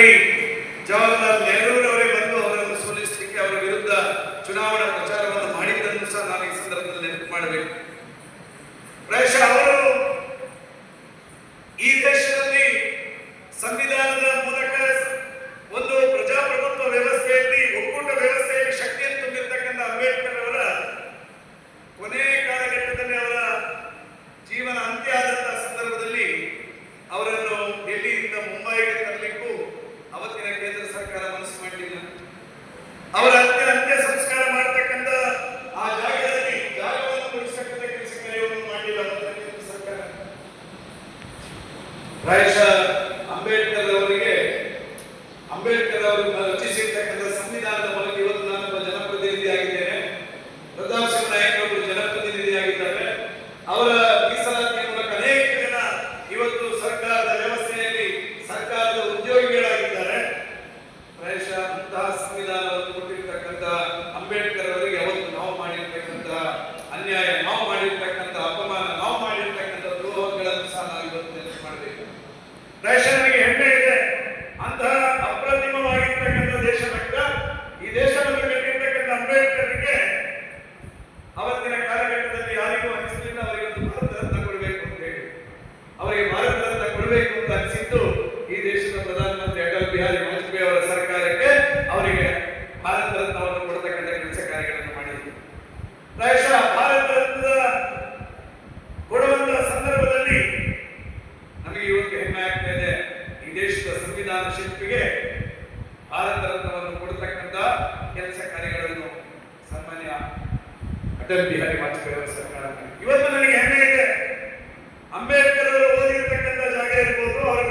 ಬಾರಿ ಜವಾಹರ್ಲಾಲ್ ನೆಹರೂರವರೇ ಬಂದು ಅವರನ್ನು ಸೋಲಿಸಲಿಕ್ಕೆ ಅವರ ವಿರುದ್ಧ ಚುನಾವಣಾ ಪ್ರಚಾರವನ್ನು ಮಾಡಿದ್ದನ್ನು ಸಹ ನಾನು ಈ ಸಂದರ್ಭದಲ್ಲಿ ನೆನಪು ಮಾಡಬೇಕು. ಪ್ರಾಯಶಃ ಅವರು ಈ ದೇಶದಲ್ಲಿ ಸಂವಿಧಾನದ ಮೂಲಕ ಒಂದು ಪ್ರಜಾಪ್ರಭುತ್ವ ವ್ಯವಸ್ಥೆಯಲ್ಲಿ, ಒಕ್ಕೂಟ ವ್ಯವಸ್ಥೆಯಲ್ಲಿ ಶಕ್ತಿಯನ್ನು ತುಂಬಿರ್ತಕ್ಕಂಥ ಅಂಬೇಡ್ಕರ್ ಅವರ ಕೊನೆ ಕಾಲಘಟ್ಟದಲ್ಲಿ ಅವರ ಜೀವನ ಅಂತ್ಯ ಆದಂತಹ ಸಂದರ್ಭದಲ್ಲಿ ಅವರನ್ನು ಡೆಲ್ಲಿಯಿಂದ ಮುಂಬೈಗೆ ತರಲಿಕ್ಕೂ ಅವತ್ತಿನ ಕೇಂದ್ರ ಸರ್ಕಾರ ಮನಸ್ಸು ಮಾಡಲಿಲ್ಲ. ಅವರ ಅಂತ್ಯ ಸಂಸ್ಕಾರ ಮಾಡತಕ್ಕಂಥ ಆ ಜಾಗದಲ್ಲಿ ಜಾಗವನ್ನು ಕೊಡಿಸತಕ್ಕಂಥ ಕೆಲಸ ಕಾರ್ಯವನ್ನು ಮಾಡಲಿಲ್ಲ ಕೇಂದ್ರ ಸರ್ಕಾರ. ಪ್ರಾಯಶಃ ಅಂಬೇಡ್ಕರ್ ಅವರು ರಚಿಸಿರ್ತಕ್ಕಂಥ ಸಂವಿಧಾನದ ಮೂಲಕ ಇವತ್ತು ನಾನು ಜನಪ್ರತಿನಿಧಿ ಆಗಿದ್ದೇನೆ. ಪ್ರತಾಪ್ ಸಿಂಹ ನಾಯಕ್ ಅವರು ಜನಪ್ರತಿನಿಧಿ ಆಗಿದ್ದಾರೆ. ಅವರ ಮೀಸಲಾತಿಯ ಮೂಲಕ ಅನೇಕ ಜನ ಇವತ್ತು ಸರ್ಕಾರದ ವ್ಯವಸ್ಥೆಯಲ್ಲಿ ಸರ್ಕಾರದ ಉದ್ಯೋಗಿಗಳಾಗಿದ್ದಾರೆ. ಪ್ರಾಯಶಃ ಅಂತಹ ಸಂವಿಧಾನವನ್ನು ಕೊಟ್ಟಿರ್ತಕ್ಕಂಥ ಅಂಬೇಡ್ಕರ್ ಅವರಿಗೆ ಅವತ್ತು ನಾವು ಮಾಡಿರ್ತಕ್ಕಂಥ ಅನ್ಯಾಯ, ನಾವು ಮಾಡಿರ್ತಕ್ಕಂಥ ಅಪಮಾನ, ನಾವು ಮಾಡಿರ್ತಕ್ಕಂಥ ದ್ರೋಹಗಳನ್ನು ಸಹ ನಾವು ಇವತ್ತು ನೆನಪು ಮಾಡಬೇಕು. ಪ್ರಾಯಶಃ ನನಗೆ ಹೆಮ್ಮೆ ಇದೆ, ಅಂತಹ ಅಪ್ರತಿಮವಾಗಿರ್ತಕ್ಕಂಥ ದೇಶಭಕ್ತ, ಈ ದೇಶವನ್ನು ಕಟ್ಟಿರ್ತಕ್ಕಂಥ ಅಂಬೇಡ್ಕರ್ಗೆ ಅವತ್ತಿನ ಕಾಲಘಟ್ಟದಲ್ಲಿ ಯಾರಿಗೂ ಅನಿಸಲಿಲ್ಲ ಅವರಿಗೆ ಒಂದು ಭಾರತ ರತ್ನ ಕೊಡಬೇಕು ಅಂತ ಹೇಳಿ. ಅವರಿಗೆ ಭಾರತ ರತ್ನ ಕೊಡಬೇಕು ಅಂತ ಅನಿಸಿದ್ದು ಈ ದೇಶದ ಪ್ರಧಾನಮಂತ್ರಿ ಅಟಲ್ ಬಿಹಾರಿ ವಾಜಪೇಯಿ ಅವರ ಸರ್ಕಾರಕ್ಕೆ ಅವರಿಗೆ ಭಾರತ ರತ್ನವನ್ನು ಕೊಡತಕ್ಕಂಥ ಕೆಲಸ ಕಾರ್ಯಗಳನ್ನು ಮಾಡಿದ್ರು. ಪ್ರಾಯಶಃ ಭಾರತ ರತ್ನ ಕೊಡುವಂತಹ ಸಂದರ್ಭದಲ್ಲಿ ನಮಗೆ ಇವತ್ತು ಹೆಮ್ಮೆ ಆಗ್ತಾ ಇದೆ. ಈ ದೇಶದ ಸಂವಿಧಾನ ಶಿಲ್ಪಿಗೆ ಭಾರತ ರತ್ನವನ್ನು ಕೊಡತಕ್ಕಂಥ ಕೆಲಸ ಕಾರ್ಯಗಳನ್ನು ಸನ್ಮಾನ್ಯ ಅಟಲ್ ಬಿಹಾರಿ ವಾಜಪೇಯಿ ಅವರ ಸರ್ಕಾರ. ಇವತ್ತು ನನಗೆ ಹೆಮ್ಮೆ ಇದೆ, ಅಂಬೇಡ್ಕರ್ ಅವರು ಓದಿರ್ತಕ್ಕಂಥ ಜಾಗ ಇರ್ಬೋದು, ಅವರು